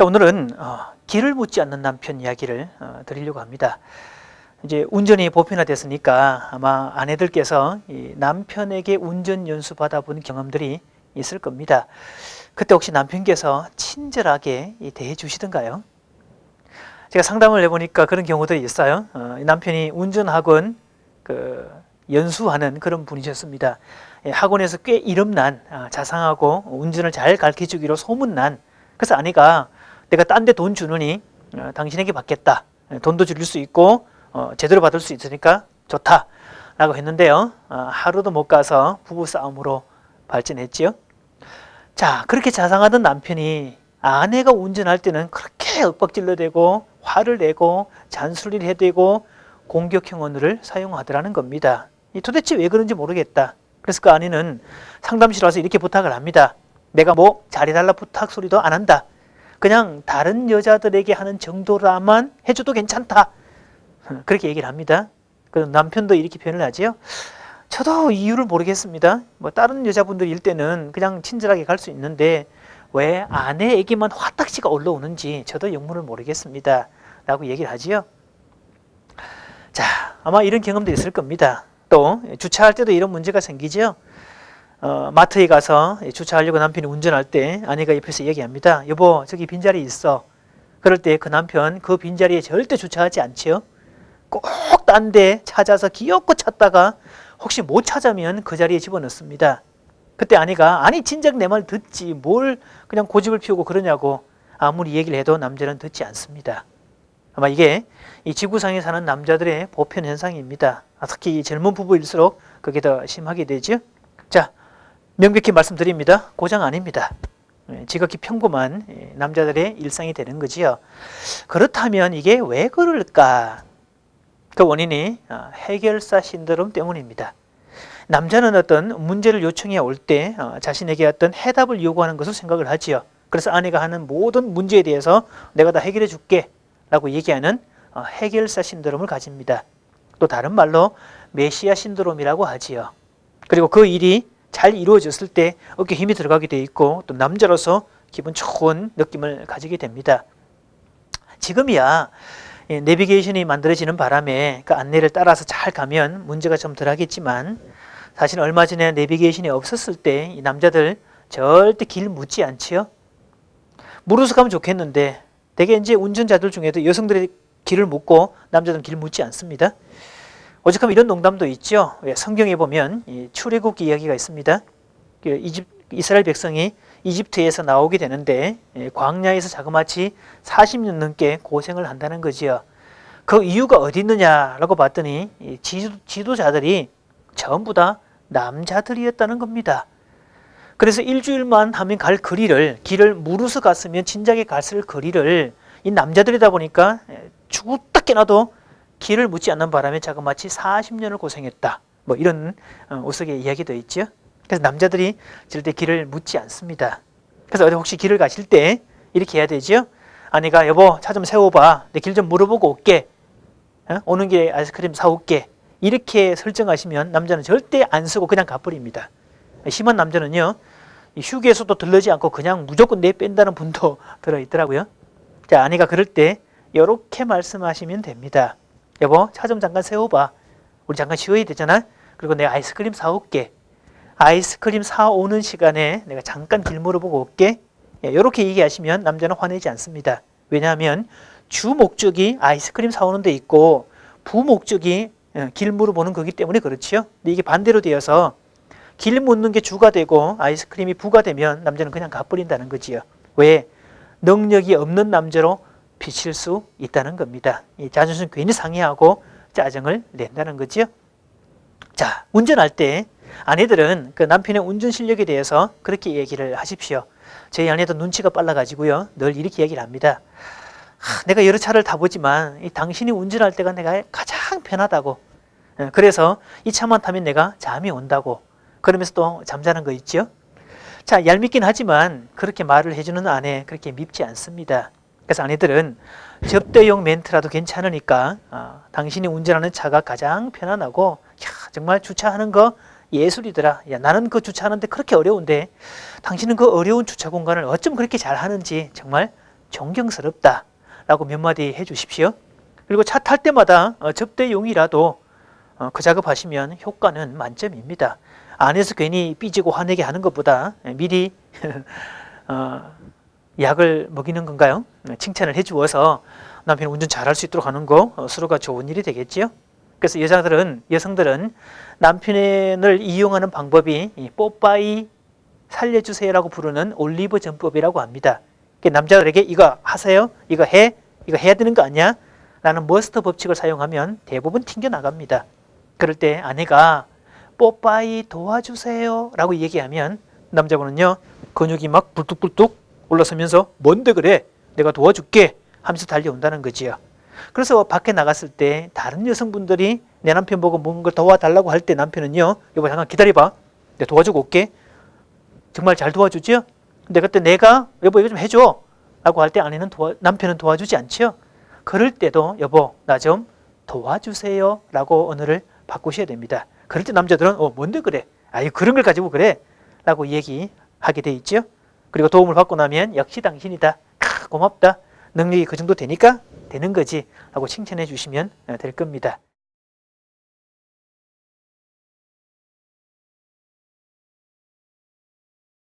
자, 오늘은 길을 묻지 않는 남편 이야기를 드리려고 합니다. 이제 운전이 보편화됐으니까 아마 아내들께서 이 남편에게 운전 연수 받아본 경험들이 있을 겁니다. 그때 혹시 남편께서 친절하게 대해 주시던가요? 제가 상담을 해보니까 그런 경우들이 있어요. 남편이 운전학원 연수하는 그런 분이셨습니다. 학원에서 꽤 이름난 자상하고 운전을 잘 가르쳐주기로 소문난, 그래서 아내가 내가 딴 데 돈 주느니 당신에게 받겠다, 돈도 줄일 수 있고 제대로 받을 수 있으니까 좋다 라고 했는데요, 하루도 못 가서 부부싸움으로 발전했지요. 자, 그렇게 자상하던 남편이 아내가 운전할 때는 그렇게 윽박질러대고 화를 내고 잔소리를 해대고 공격형 언어를 사용하더라는 겁니다. 도대체 왜 그런지 모르겠다. 그래서 그 아내는 상담실 와서 이렇게 부탁을 합니다. 내가 뭐 잘해달라 부탁 소리도 안 한다. 그냥 다른 여자들에게 하는 정도라만 해줘도 괜찮다. 그렇게 얘기를 합니다. 그래서 남편도 이렇게 표현을 하지요. 저도 이유를 모르겠습니다. 뭐 다른 여자분들일 때는 그냥 친절하게 갈 수 있는데 왜 아내에게만 화딱지가 올라오는지 저도 영문을 모르겠습니다. 라고 얘기를 하지요. 자, 아마 이런 경험도 있을 겁니다. 또 주차할 때도 이런 문제가 생기죠. 마트에 가서 주차하려고 남편이 운전할 때 아내가 옆에서 얘기합니다. 여보, 저기 빈자리 있어. 그럴 때 그 남편 그 빈자리에 절대 주차하지 않지요. 꼭 딴 데 찾아서 기어코 찾다가 혹시 못 찾으면 그 자리에 집어넣습니다. 그때 아내가 아니 진작 내 말 듣지 뭘 그냥 고집을 피우고 그러냐고 아무리 얘기를 해도 남자는 듣지 않습니다. 아마 이게 이 지구상에 사는 남자들의 보편 현상입니다. 특히 젊은 부부일수록 그게 더 심하게 되죠. 자, 명백히 말씀드립니다. 고장 아닙니다. 지극히 평범한 남자들의 일상이 되는 거지요. 그렇다면 이게 왜 그럴까? 그 원인이 해결사 신드롬 때문입니다. 남자는 어떤 문제를 요청해 올 때 자신에게 어떤 해답을 요구하는 것을 생각을 하지요. 그래서 아내가 하는 모든 문제에 대해서 내가 다 해결해 줄게 라고 얘기하는 해결사 신드롬을 가집니다. 또 다른 말로 메시아 신드롬이라고 하지요. 그리고 그 일이 잘 이루어졌을 때 어깨에 힘이 들어가게 돼 있고 또 남자로서 기분 좋은 느낌을 가지게 됩니다. 지금이야 내비게이션이 만들어지는 바람에 그 안내를 따라서 잘 가면 문제가 좀 덜하겠지만 사실 얼마 전에 내비게이션이 없었을 때 이 남자들 절대 길 묻지 않지요. 물어서 가면 좋겠는데 대개 이제 운전자들 중에도 여성들이 길을 묻고 남자들은 길 묻지 않습니다. 오죽하면 이런 농담도 있죠. 성경에 보면 출애굽기 이야기가 있습니다. 이스라엘 백성이 이집트에서 나오게 되는데 광야에서 자그마치 40년 넘게 고생을 한다는 거지요. 그 이유가 어디 있느냐라고 봤더니 지도자들이 전부 다 남자들이었다는 겁니다. 그래서 일주일만 하면 갈 길을 물어서 갔으면 진작에 갔을 거리를 이 남자들이다 보니까 죽었다 깨나도 길을 묻지 않는 바람에 자그마치 40년을 고생했다. 뭐 이런 우스갯 이야기도 있죠. 그래서 남자들이 절대 길을 묻지 않습니다. 그래서 어디 혹시 길을 가실 때 이렇게 해야 되죠. 아내가 여보 차 좀 세워봐. 내 길 좀 물어보고 올게. 오는 길에 아이스크림 사올게. 이렇게 설정하시면 남자는 절대 안 쓰고 그냥 가버립니다. 심한 남자는요. 휴게소도 들르지 않고 그냥 무조건 내뺀다는 분도 들어있더라고요. 자, 아내가 그럴 때 이렇게 말씀하시면 됩니다. 여보 차 좀 잠깐 세워봐. 우리 잠깐 쉬어야 되잖아. 그리고 내가 아이스크림 사올게. 아이스크림 사오는 시간에 내가 잠깐 길 물어보고 올게. 이렇게 얘기하시면 남자는 화내지 않습니다. 왜냐하면 주 목적이 아이스크림 사오는 데 있고 부 목적이 길 물어보는 거기 때문에 그렇지요. 근데 이게 반대로 되어서 길 묻는 게 주가 되고 아이스크림이 부가 되면 남자는 그냥 가버린다는 거지요. 왜? 능력이 없는 남자로 비칠 수 있다는 겁니다. 이 자존심 괜히 상해하고 짜증을 낸다는 거죠. 자, 운전할 때 아내들은 그 남편의 운전 실력에 대해서 그렇게 얘기를 하십시오. 저희 아내도 눈치가 빨라가지고요. 늘 이렇게 얘기를 합니다. 내가 여러 차를 타보지만 당신이 운전할 때가 내가 가장 편하다고. 그래서 이 차만 타면 내가 잠이 온다고. 그러면서 또 잠자는 거 있죠. 자, 얄밉긴 하지만 그렇게 말을 해주는 아내 그렇게 밉지 않습니다. 그래서 아내들은 접대용 멘트라도 괜찮으니까 당신이 운전하는 차가 가장 편안하고 정말 주차하는 거 예술이더라. 야, 나는 그 주차하는데 그렇게 어려운데 당신은 그 어려운 주차 공간을 어쩜 그렇게 잘하는지 정말 존경스럽다라고 몇 마디 해주십시오. 그리고 차 탈 때마다 접대용이라도 그 작업하시면 효과는 만점입니다. 안에서 괜히 삐지고 화내게 하는 것보다 미리 약을 먹이는 건가요? 칭찬을 해주어서 남편이 운전 잘할 수 있도록 하는 거 서로가 좋은 일이 되겠지요. 그래서 여성들은 남편을 이용하는 방법이 뽀빠이 살려주세요라고 부르는 올리브 전법이라고 합니다. 남자들에게 이거 하세요, 이거 해야 되는 거 아니야? 라는 머스터 법칙을 사용하면 대부분 튕겨나갑니다. 그럴 때 아내가 뽀빠이 도와주세요 라고 얘기하면 남자분은요, 근육이 막 불뚝불뚝 올라서면서 뭔데 그래, 내가 도와줄게 하면서 달려온다는 거지요. 그래서 밖에 나갔을 때 다른 여성분들이 내 남편 보고 뭔가 도와달라고 할 때 남편은요, 여보 잠깐 기다려봐, 내가 도와주고 올게. 정말 잘 도와주죠? 근데 그때 내가 여보 이거 좀 해줘 라고 할 때 남편은 도와주지 않죠. 그럴 때도 여보 나 좀 도와주세요 라고 언어를 바꾸셔야 됩니다. 그럴 때 남자들은 뭔데 그래, 아유 그런 걸 가지고 그래 라고 얘기하게 돼 있죠. 그리고 도움을 받고 나면 역시 당신이다, 고맙다, 능력이 그 정도 되니까 되는 거지 라고 칭찬해 주시면 될 겁니다.